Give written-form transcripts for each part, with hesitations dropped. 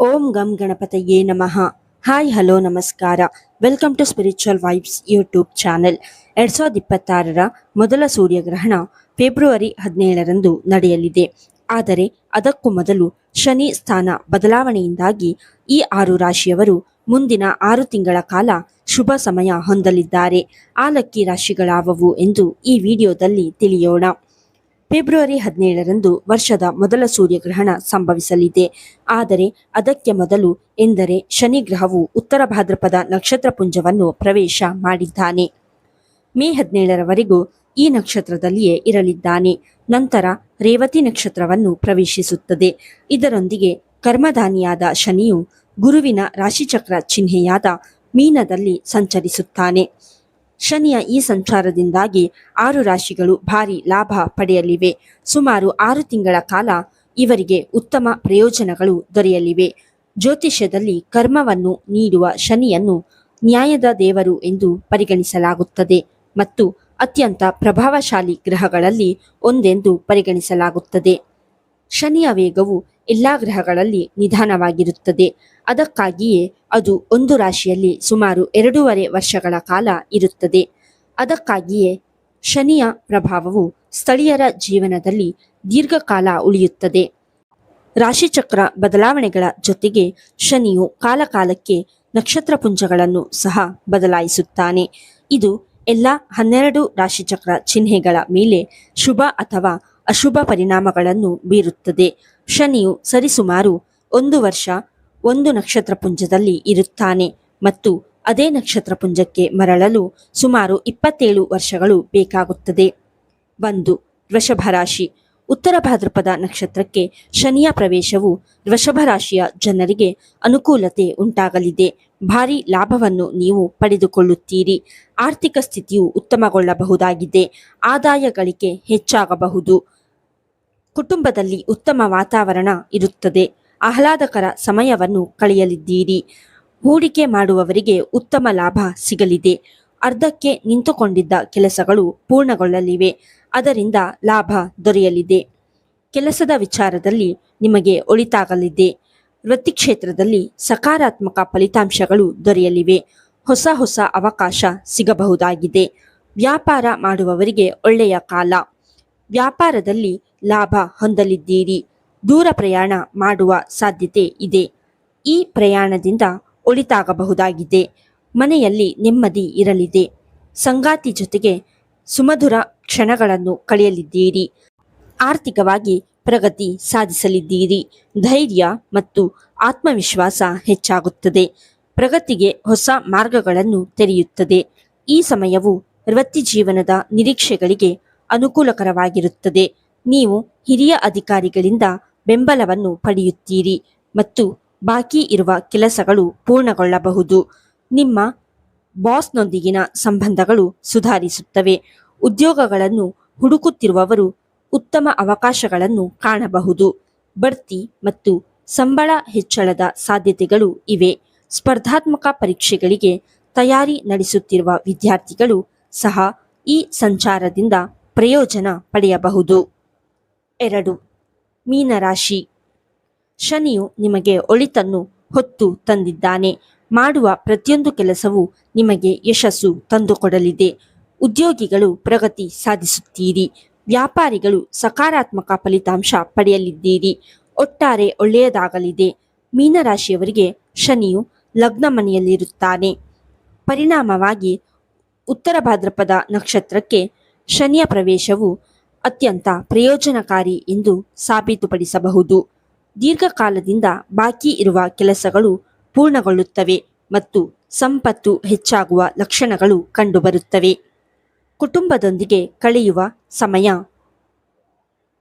ಓಂ ಗಂ ಗಣಪತಯೇ ನಮಃ. ಹಾಯ್ ಹಲೋ ನಮಸ್ಕಾರ. Welcome to spiritual vibes YouTube channel. 2026ರ ಮೊದಲ ಸೂರ್ಯಗ್ರಹಣ ಫೆಬ್ರವರಿ 17ರಂದು ನಡೆಯಲಿದೆ. ಆದರೆ ಅದಕ್ಕೂ ಮೊದಲು ಶನಿ ಸ್ಥಾನ ಬದಲಾವಣೆಯಿಂದಾಗಿ ಈ 6 ರಾಶಿಯವರು ಮುಂದಿನ 6 ತಿಂಗಳ ಕಾಲ ಶುಭ ಸಮಯ ಹೊಂದಲಿದ್ದಾರೆ. ಆ ಲಕ್ಕಿ ರಾಶಿಗಳಾವವು ಎಂದು ಈ ವಿಡಿಯೋದಲ್ಲಿ ತಿಳಿಯೋಣ. ಫೆಬ್ರವರಿ 17ರಂದು ವರ್ಷದ ಮೊದಲ ಸೂರ್ಯಗ್ರಹಣ ಸಂಭವಿಸಲಿದೆ. ಆದರೆ ಅದಕ್ಕೆ ಮೊದಲು ಎಂದರೆ ಶನಿ ಗ್ರಹವು ಉತ್ತರ ಭಾದ್ರಪದ ನಕ್ಷತ್ರ ಪುಂಜವನ್ನು ಪ್ರವೇಶ ಮಾಡಿದ್ದಾನೆ. ಮೇ 17ರವರೆಗೂ ಈ ನಕ್ಷತ್ರದಲ್ಲಿಯೇ ಇರಲಿದ್ದಾನೆ. ನಂತರ ರೇವತಿ ನಕ್ಷತ್ರವನ್ನು ಪ್ರವೇಶಿಸುತ್ತದೆ. ಇದರೊಂದಿಗೆ ಕರ್ಮಧಾನಿಯಾದ ಶನಿಯು ಗುರುವಿನ ರಾಶಿಚಕ್ರ ಚಿಹ್ನೆಯಾದ ಮೀನದಲ್ಲಿ ಸಂಚರಿಸುತ್ತಾನೆ. ಶನಿಯ ಈ ಸಂಚಾರದಿಂದಾಗಿ 6 ರಾಶಿಗಳು ಭಾರಿ ಲಾಭ ಪಡೆಯಲಿವೆ. ಸುಮಾರು 6 ತಿಂಗಳ ಕಾಲ ಇವರಿಗೆ ಉತ್ತಮ ಪ್ರಯೋಜನಗಳು ದೊರೆಯಲಿವೆ. ಜ್ಯೋತಿಷ್ಯದಲ್ಲಿ ಕರ್ಮವನ್ನು ನೀಡುವ ಶನಿಯನ್ನು ನ್ಯಾಯದ ದೇವರು ಎಂದು ಪರಿಗಣಿಸಲಾಗುತ್ತದೆ ಮತ್ತು ಅತ್ಯಂತ ಪ್ರಭಾವಶಾಲಿ ಗ್ರಹಗಳಲ್ಲಿ ಒಂದೆಂದು ಪರಿಗಣಿಸಲಾಗುತ್ತದೆ. ಶನಿಯ ವೇಗವು ಎಲ್ಲ ಗ್ರಹಗಳಲ್ಲಿ ನಿಧಾನವಾಗಿರುತ್ತದೆ. ಅದಕ್ಕಾಗಿಯೇ ಅದು ಒಂದು ರಾಶಿಯಲ್ಲಿ ಸುಮಾರು 2.5 ವರ್ಷಗಳ ಕಾಲ ಇರುತ್ತದೆ. ಅದಕ್ಕಾಗಿಯೇ ಶನಿಯ ಪ್ರಭಾವವು ಸ್ಥಳೀಯರ ಜೀವನದಲ್ಲಿ ದೀರ್ಘಕಾಲ ಉಳಿಯುತ್ತದೆ. ರಾಶಿಚಕ್ರ ಬದಲಾವಣೆಗಳ ಜೊತೆಗೆ ಶನಿಯು ಕಾಲಕಾಲಕ್ಕೆ ನಕ್ಷತ್ರ ಪುಂಜಗಳನ್ನು ಸಹ ಬದಲಾಯಿಸುತ್ತಾನೆ. ಇದು ಎಲ್ಲ 12 ರಾಶಿಚಕ್ರ ಚಿಹ್ನೆಗಳ ಮೇಲೆ ಶುಭ ಅಥವಾ ಅಶುಭ ಪರಿಣಾಮಗಳನ್ನು ಬೀರುತ್ತದೆ. ಶನಿಯು ಸರಿಸುಮಾರು 1 ವರ್ಷ ಒಂದು ನಕ್ಷತ್ರ ಪುಂಜದಲ್ಲಿ ಇರುತ್ತಾನೆ ಮತ್ತು ಅದೇ ನಕ್ಷತ್ರ ಪುಂಜಕ್ಕೆ ಮರಳಲು ಸುಮಾರು 27 ವರ್ಷಗಳು ಬೇಕಾಗುತ್ತದೆ. 1. ವೃಷಭ ರಾಶಿ. ಉತ್ತರ ಭಾದ್ರಪದ ನಕ್ಷತ್ರಕ್ಕೆ ಶನಿಯ ಪ್ರವೇಶವು ವೃಷಭ ರಾಶಿಯ ಜನರಿಗೆ ಅನುಕೂಲತೆ ಉಂಟಾಗಲಿದೆ. ಭಾರಿ ಲಾಭವನ್ನು ನೀವು ಪಡೆದುಕೊಳ್ಳುತ್ತೀರಿ. ಆರ್ಥಿಕ ಸ್ಥಿತಿಯು ಉತ್ತಮಗೊಳ್ಳಬಹುದಾಗಿದೆ. ಆದಾಯ ಗಳಿಕೆ ಹೆಚ್ಚಾಗಬಹುದು. ಕುಟುಂಬದಲ್ಲಿ ಉತ್ತಮ ವಾತಾವರಣ ಇರುತ್ತದೆ. ಆಹ್ಲಾದಕರ ಸಮಯವನ್ನು ಕಳೆಯಲಿದ್ದೀರಿ. ಹೂಡಿಕೆ ಮಾಡುವವರಿಗೆ ಉತ್ತಮ ಲಾಭ ಸಿಗಲಿದೆ. ಅರ್ಧಕ್ಕೆ ನಿಂತುಕೊಂಡಿದ್ದ ಕೆಲಸಗಳು ಪೂರ್ಣಗೊಳ್ಳಲಿವೆ. ಅದರಿಂದ ಲಾಭ ದೊರೆಯಲಿದೆ. ಕೆಲಸದ ವಿಚಾರದಲ್ಲಿ ನಿಮಗೆ ಒಳಿತಾಗಲಿದೆ. ವೃತ್ತಿ ಕ್ಷೇತ್ರದಲ್ಲಿ ಸಕಾರಾತ್ಮಕ ಫಲಿತಾಂಶಗಳು ದೊರೆಯಲಿವೆ. ಹೊಸ ಅವಕಾಶ ಸಿಗಬಹುದಾಗಿದೆ. ವ್ಯಾಪಾರ ಮಾಡುವವರಿಗೆ ಒಳ್ಳೆಯ ಕಾಲ. ವ್ಯಾಪಾರದಲ್ಲಿ ಲಾಭ ಹೊಂದಲಿದ್ದೀರಿ. ದೂರ ಪ್ರಯಾಣ ಮಾಡುವ ಸಾಧ್ಯತೆ ಇದೆ. ಈ ಪ್ರಯಾಣದಿಂದ ಒಳಿತಾಗಬಹುದಾಗಿದೆ. ಮನೆಯಲ್ಲಿ ನೆಮ್ಮದಿ ಇರಲಿದೆ. ಸಂಗಾತಿ ಜೊತೆಗೆ ಸುಮಧುರ ಕ್ಷಣಗಳನ್ನು ಕಳೆಯಲಿದ್ದೀರಿ. ಆರ್ಥಿಕವಾಗಿ ಪ್ರಗತಿ ಸಾಧಿಸಲಿದ್ದೀರಿ. ಧೈರ್ಯ ಮತ್ತು ಆತ್ಮವಿಶ್ವಾಸ ಹೆಚ್ಚಾಗುತ್ತದೆ. ಪ್ರಗತಿಗೆ ಹೊಸ ಮಾರ್ಗಗಳನ್ನು ತೆರೆಯುತ್ತದೆ. ಈ ಸಮಯವು ವೃತ್ತಿ ಜೀವನದ ನಿರೀಕ್ಷೆಗಳಿಗೆ ಅನುಕೂಲಕರವಾಗಿರುತ್ತದೆ. ನೀವು ಹಿರಿಯ ಅಧಿಕಾರಿಗಳಿಂದ ಬೆಂಬಲವನ್ನು ಪಡೆಯುತ್ತೀರಿ ಮತ್ತು ಬಾಕಿ ಇರುವ ಕೆಲಸಗಳು ಪೂರ್ಣಗೊಳ್ಳಬಹುದು. ನಿಮ್ಮ ಬಾಸ್ನೊಂದಿಗಿನ ಸಂಬಂಧಗಳು ಸುಧಾರಿಸುತ್ತವೆ. ಉದ್ಯೋಗಗಳನ್ನು ಹುಡುಕುತ್ತಿರುವವರು ಉತ್ತಮ ಅವಕಾಶಗಳನ್ನು ಕಾಣಬಹುದು. ಬಡ್ತಿ ಮತ್ತು ಸಂಬಳ ಹೆಚ್ಚಳದ ಸಾಧ್ಯತೆಗಳು ಇವೆ. ಸ್ಪರ್ಧಾತ್ಮಕ ಪರೀಕ್ಷೆಗಳಿಗೆ ತಯಾರಿ ನಡೆಸುತ್ತಿರುವ ವಿದ್ಯಾರ್ಥಿಗಳು ಸಹ ಈ ಸಂಚಾರದಿಂದ ಪ್ರಯೋಜನ ಪಡೆಯಬಹುದು. 2. ಮೀನರಾಶಿ. ಶನಿಯು ನಿಮಗೆ ಒಳಿತನ್ನು ಹೊತ್ತು ತಂದಿದ್ದಾನೆ. ಮಾಡುವ ಪ್ರತಿಯೊಂದು ಕೆಲಸವೂ ನಿಮಗೆ ಯಶಸ್ಸು ತಂದುಕೊಡಲಿದೆ. ಉದ್ಯೋಗಿಗಳು ಪ್ರಗತಿ ಸಾಧಿಸುತ್ತೀರಿ. ವ್ಯಾಪಾರಿಗಳು ಸಕಾರಾತ್ಮಕ ಫಲಿತಾಂಶ ಪಡೆಯಲಿದ್ದೀರಿ. ಒಟ್ಟಾರೆ ಒಳ್ಳೆಯದಾಗಲಿದೆ. ಮೀನರಾಶಿಯವರಿಗೆ ಶನಿಯು ಲಗ್ನ ಮನೆಯಲ್ಲಿರುತ್ತಾನೆ. ಪರಿಣಾಮವಾಗಿ ಉತ್ತರ ಭಾದ್ರಪದ ನಕ್ಷತ್ರಕ್ಕೆ ಶನಿಯ ಪ್ರವೇಶವು ಅತ್ಯಂತ ಪ್ರಯೋಜನಕಾರಿ ಎಂದು ಸಾಬೀತುಪಡಿಸಬಹುದು. ದೀರ್ಘಕಾಲದಿಂದ ಬಾಕಿ ಇರುವ ಕೆಲಸಗಳು ಪೂರ್ಣಗೊಳ್ಳುತ್ತವೆ ಮತ್ತು ಸಂಪತ್ತು ಹೆಚ್ಚಾಗುವ ಲಕ್ಷಣಗಳು ಕಂಡುಬರುತ್ತವೆ. ಕುಟುಂಬದೊಂದಿಗೆ ಕಳೆಯುವ ಸಮಯ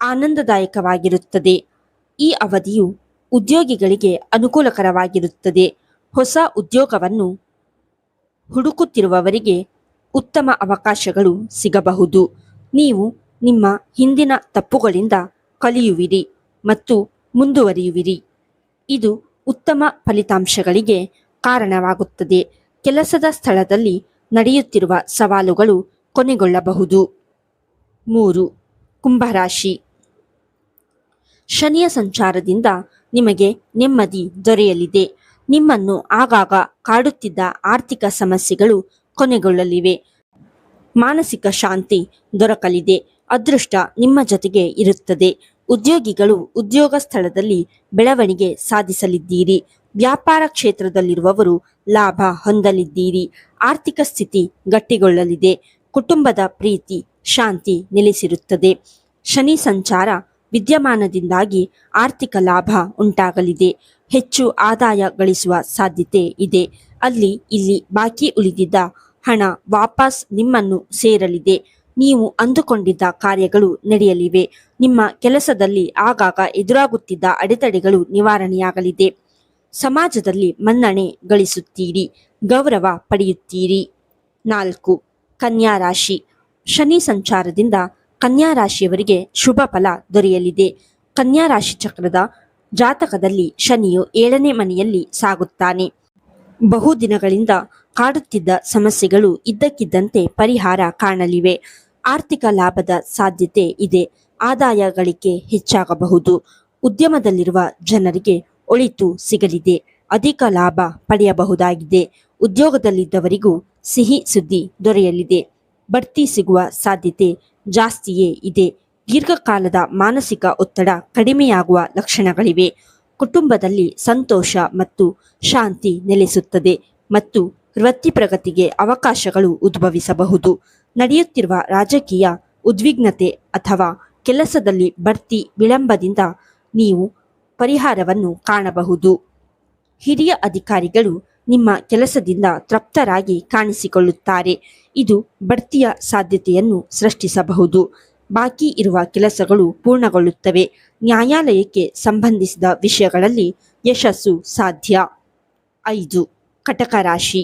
ಆನಂದದಾಯಕವಾಗಿರುತ್ತದೆ. ಈ ಅವಧಿಯು ಉದ್ಯೋಗಿಗಳಿಗೆ ಅನುಕೂಲಕರವಾಗಿರುತ್ತದೆ. ಹೊಸ ಉದ್ಯೋಗವನ್ನು ಹುಡುಕುತ್ತಿರುವವರಿಗೆ ಉತ್ತಮ ಅವಕಾಶಗಳು ಸಿಗಬಹುದು. ನೀವು ನಿಮ್ಮ ಹಿಂದಿನ ತಪ್ಪುಗಳಿಂದ ಕಲಿಯುವಿರಿ ಮತ್ತು ಮುಂದುವರಿಯುವಿರಿ. ಇದು ಉತ್ತಮ ಫಲಿತಾಂಶಗಳಿಗೆ ಕಾರಣವಾಗುತ್ತದೆ. ಕೆಲಸದ ಸ್ಥಳದಲ್ಲಿ ನಡೆಯುತ್ತಿರುವ ಸವಾಲುಗಳು ಕೊನೆಗೊಳ್ಳಬಹುದು. 3. ಕುಂಭರಾಶಿ. ಶನಿಯ ಸಂಚಾರದಿಂದ ನಿಮಗೆ ನೆಮ್ಮದಿ ದೊರೆಯಲಿದೆ. ನಿಮ್ಮನ್ನು ಆಗಾಗ ಕಾಡುತ್ತಿದ್ದ ಆರ್ಥಿಕ ಸಮಸ್ಯೆಗಳು ಕೊನೆಗೊಳ್ಳಲಿವೆ. ಮಾನಸಿಕ ಶಾಂತಿ ದೊರಕಲಿದೆ. ಅದೃಷ್ಟ ನಿಮ್ಮ ಜೊತೆಗೆ ಇರುತ್ತದೆ. ಉದ್ಯೋಗಿಗಳು ಉದ್ಯೋಗ ಸ್ಥಳದಲ್ಲಿ ಬೆಳವಣಿಗೆ ಸಾಧಿಸಲಿದ್ದೀರಿ. ವ್ಯಾಪಾರ ಕ್ಷೇತ್ರದಲ್ಲಿರುವವರು ಲಾಭ ಹೊಂದಲಿದ್ದೀರಿ. ಆರ್ಥಿಕ ಸ್ಥಿತಿ ಗಟ್ಟಿಗೊಳ್ಳಲಿದೆ. ಕುಟುಂಬದ ಪ್ರೀತಿ ಶಾಂತಿ ನೆಲೆಸಿರುತ್ತದೆ. ಶನಿ ಸಂಚಾರ ವಿದ್ಯಮಾನದಿಂದಾಗಿ ಆರ್ಥಿಕ ಲಾಭ ಉಂಟಾಗಲಿದೆ. ಹೆಚ್ಚು ಆದಾಯ ಗಳಿಸುವ ಸಾಧ್ಯತೆ ಇದೆ. ಅಲ್ಲಿ ಇಲ್ಲಿ ಬಾಕಿ ಉಳಿದಿದ್ದ ಹಣ ವಾಪಸ್ ನಿಮ್ಮನ್ನು ಸೇರಲಿದೆ. ನೀವು ಅಂದುಕೊಂಡಿದ್ದ ಕಾರ್ಯಗಳು ನಡೆಯಲಿವೆ. ನಿಮ್ಮ ಕೆಲಸದಲ್ಲಿ ಆಗಾಗ ಎದುರಾಗುತ್ತಿದ್ದ ಅಡೆತಡೆಗಳು ನಿವಾರಣೆಯಾಗಲಿದೆ. ಸಮಾಜದಲ್ಲಿ ಮನ್ನಣೆ ಗಳಿಸುತ್ತೀರಿ. ಗೌರವ ಪಡೆಯುತ್ತೀರಿ. 4. ಕನ್ಯಾ ರಾಶಿ. ಶನಿ ಸಂಚಾರದಿಂದ ಕನ್ಯಾ ರಾಶಿಯವರಿಗೆ ಶುಭ ಫಲ ದೊರೆಯಲಿದೆ. ಕನ್ಯಾ ರಾಶಿ ಚಕ್ರದ ಜಾತಕದಲ್ಲಿ ಶನಿಯು 7ನೇ ಮನೆಯಲ್ಲಿ ಸಾಗುತ್ತಾನೆ. ಬಹುದಿನಗಳಿಂದ ಕಾಡುತ್ತಿದ್ದ ಸಮಸ್ಯೆಗಳು ಇದ್ದಕ್ಕಿದ್ದಂತೆ ಪರಿಹಾರ ಕಾಣಲಿವೆ. ಆರ್ಥಿಕ ಲಾಭದ ಸಾಧ್ಯತೆ ಇದೆ. ಆದಾಯ ಗಳಿಕೆ ಹೆಚ್ಚಾಗಬಹುದು. ಉದ್ಯಮದಲ್ಲಿರುವ ಜನರಿಗೆ ಒಳಿತು ಸಿಗಲಿದೆ. ಅಧಿಕ ಲಾಭ ಪಡೆಯಬಹುದಾಗಿದೆ. ಉದ್ಯೋಗದಲ್ಲಿದ್ದವರಿಗೂ ಸಿಹಿ ಸುದ್ದಿ ದೊರೆಯಲಿದೆ. ಬಡ್ತಿ ಸಿಗುವ ಸಾಧ್ಯತೆ ಜಾಸ್ತಿಯೇ ಇದೆ. ದೀರ್ಘಕಾಲದ ಮಾನಸಿಕ ಒತ್ತಡ ಕಡಿಮೆಯಾಗುವ ಲಕ್ಷಣಗಳಿವೆ. ಕುಟುಂಬದಲ್ಲಿ ಸಂತೋಷ ಮತ್ತು ಶಾಂತಿ ನೆಲೆಸುತ್ತದೆ ಮತ್ತು ವೃತ್ತಿ ಪ್ರಗತಿಗೆ ಅವಕಾಶಗಳು ಉದ್ಭವಿಸಬಹುದು. ನಡೆಯುತ್ತಿರುವ ರಾಜಕೀಯ ಉದ್ವಿಗ್ನತೆ ಅಥವಾ ಕೆಲಸದಲ್ಲಿ ಬಡ್ತಿ ವಿಳಂಬದಿಂದ ನೀವು ಪರಿಹಾರವನ್ನು ಕಾಣಬಹುದು. ಹಿರಿಯ ಅಧಿಕಾರಿಗಳು ನಿಮ್ಮ ಕೆಲಸದಿಂದ ತೃಪ್ತರಾಗಿ ಕಾಣಿಸಿಕೊಳ್ಳುತ್ತಾರೆ. ಇದು ಬಡ್ತಿಯ ಸಾಧ್ಯತೆಯನ್ನು ಸೃಷ್ಟಿಸಬಹುದು. ಬಾಕಿ ಇರುವ ಕೆಲಸಗಳು ಪೂರ್ಣಗೊಳ್ಳುತ್ತವೆ. ನ್ಯಾಯಾಲಯಕ್ಕೆ ಸಂಬಂಧಿಸಿದ ವಿಷಯಗಳಲ್ಲಿ ಯಶಸ್ಸು ಸಾಧ್ಯ. 5. ಕಟಕ ರಾಶಿ.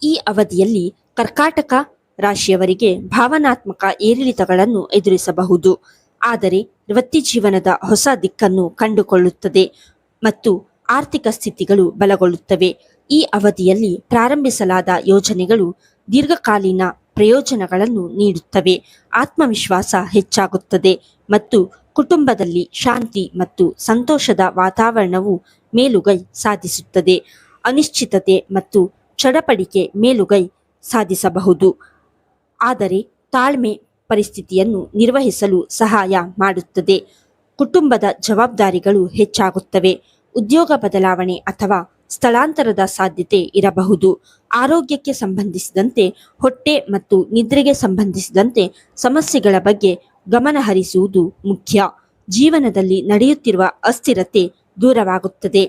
ಈ ಅವಧಿಯಲ್ಲಿ ಕರ್ಕಾಟಕ ರಾಶಿಯವರಿಗೆ ಭಾವನಾತ್ಮಕ ಏರಿಳಿತಗಳನ್ನು ಎದುರಿಸಬಹುದು. ಆದರೆ ವೃತ್ತಿ ಜೀವನದ ಹೊಸ ದಿಕ್ಕನ್ನು ಕಂಡುಕೊಳ್ಳುತ್ತದೆ ಮತ್ತು ಆರ್ಥಿಕ ಸ್ಥಿತಿಗಳು ಬಲಗೊಳ್ಳುತ್ತವೆ. ಈ ಅವಧಿಯಲ್ಲಿ ಪ್ರಾರಂಭಿಸಲಾದ ಯೋಜನೆಗಳು ದೀರ್ಘಕಾಲೀನ ಪ್ರಯೋಜನಗಳನ್ನು ನೀಡುತ್ತವೆ. ಆತ್ಮವಿಶ್ವಾಸ ಹೆಚ್ಚಾಗುತ್ತದೆ ಮತ್ತು ಕುಟುಂಬದಲ್ಲಿ ಶಾಂತಿ ಮತ್ತು ಸಂತೋಷದ ವಾತಾವರಣವು ಮೇಲುಗೈ ಸಾಧಿಸುತ್ತದೆ. ಅನಿಶ್ಚಿತತೆ ಮತ್ತು ಚಡಪಡಿಕೆ ಮೇಲುಗೈ ಸಾಧಿಸಬಹುದು, ಆದರೆ ತಾಳ್ಮೆ ಪರಿಸ್ಥಿತಿಯನ್ನು ನಿರ್ವಹಿಸಲು ಸಹಾಯ ಮಾಡುತ್ತದೆ. ಕುಟುಂಬದ ಜವಾಬ್ದಾರಿಗಳು ಹೆಚ್ಚಾಗುತ್ತವೆ. ಉದ್ಯೋಗ ಬದಲಾವಣೆ ಅಥವಾ ಸ್ಥಳಾಂತರದ ಸಾಧ್ಯತೆ ಇರಬಹುದು. ಆರೋಗ್ಯಕ್ಕೆ ಸಂಬಂಧಿಸಿದಂತೆ ಹೊಟ್ಟೆ ಮತ್ತು ನಿದ್ರೆಗೆ ಸಂಬಂಧಿಸಿದಂತೆ ಸಮಸ್ಯೆಗಳ ಬಗ್ಗೆ ಗಮನ ಹರಿಸುವುದು ಮುಖ್ಯ. ಜೀವನದಲ್ಲಿ ನಡೆಯುತ್ತಿರುವ ಅಸ್ಥಿರತೆ ದೂರವಾಗುತ್ತದೆ.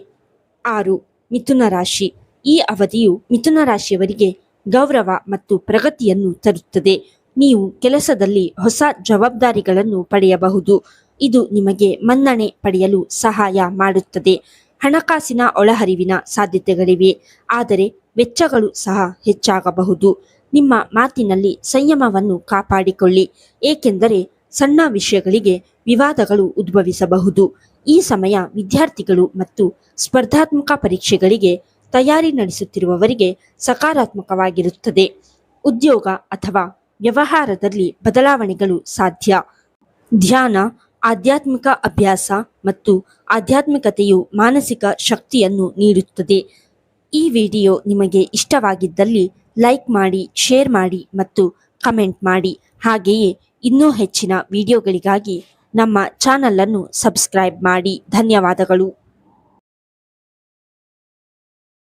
6. ಮಿಥುನ ರಾಶಿ. ಈ ಅವಧಿಯು ಮಿಥುನ ರಾಶಿಯವರಿಗೆ ಗೌರವ ಮತ್ತು ಪ್ರಗತಿಯನ್ನು ತರುತ್ತದೆ. ನೀವು ಕೆಲಸದಲ್ಲಿ ಹೊಸ ಜವಾಬ್ದಾರಿಗಳನ್ನು ಪಡೆಯಬಹುದು. ಇದು ನಿಮಗೆ ಮನ್ನಣೆ ಪಡೆಯಲು ಸಹಾಯ ಮಾಡುತ್ತದೆ. ಹಣಕಾಸಿನ ಒಳಹರಿವಿನ ಸಾಧ್ಯತೆಗಳಿವೆ, ಆದರೆ ವೆಚ್ಚಗಳು ಸಹ ಹೆಚ್ಚಾಗಬಹುದು. ನಿಮ್ಮ ಮಾತಿನಲ್ಲಿ ಸಂಯಮವನ್ನು ಕಾಪಾಡಿಕೊಳ್ಳಿ, ಏಕೆಂದರೆ ಸಣ್ಣ ವಿಷಯಗಳಿಗೆ ವಿವಾದಗಳು ಉದ್ಭವಿಸಬಹುದು. ಈ ಸಮಯ ವಿದ್ಯಾರ್ಥಿಗಳು ಮತ್ತು ಸ್ಪರ್ಧಾತ್ಮಕ ಪರೀಕ್ಷೆಗಳಿಗೆ ತಯಾರಿ ನಡೆಸುತ್ತಿರುವವರಿಗೆ ಸಕಾರಾತ್ಮಕವಾಗಿರುತ್ತದೆ. ಉದ್ಯೋಗ ಅಥವಾ ವ್ಯವಹಾರದಲ್ಲಿ ಬದಲಾವಣೆಗಳು ಸಾಧ್ಯ. ಧ್ಯಾನ, ಆಧ್ಯಾತ್ಮಿಕ ಅಭ್ಯಾಸ ಮತ್ತು ಆಧ್ಯಾತ್ಮಿಕತೆಯು ಮಾನಸಿಕ ಶಕ್ತಿಯನ್ನು ನೀಡುತ್ತದೆ. ಈ ವಿಡಿಯೋ ನಿಮಗೆ ಇಷ್ಟವಾಗಿದ್ದಲ್ಲಿ ಲೈಕ್ ಮಾಡಿ, ಶೇರ್ ಮಾಡಿ ಮತ್ತು ಕಮೆಂಟ್ ಮಾಡಿ. ಹಾಗೆಯೇ ಇನ್ನೂ ಹೆಚ್ಚಿನ ವಿಡಿಯೋಗಳಿಗಾಗಿ ನಮ್ಮ ಚಾನಲ್ ಅನ್ನು ಸಬ್ಸ್ಕ್ರೈಬ್ ಮಾಡಿ. ಧನ್ಯವಾದಗಳು.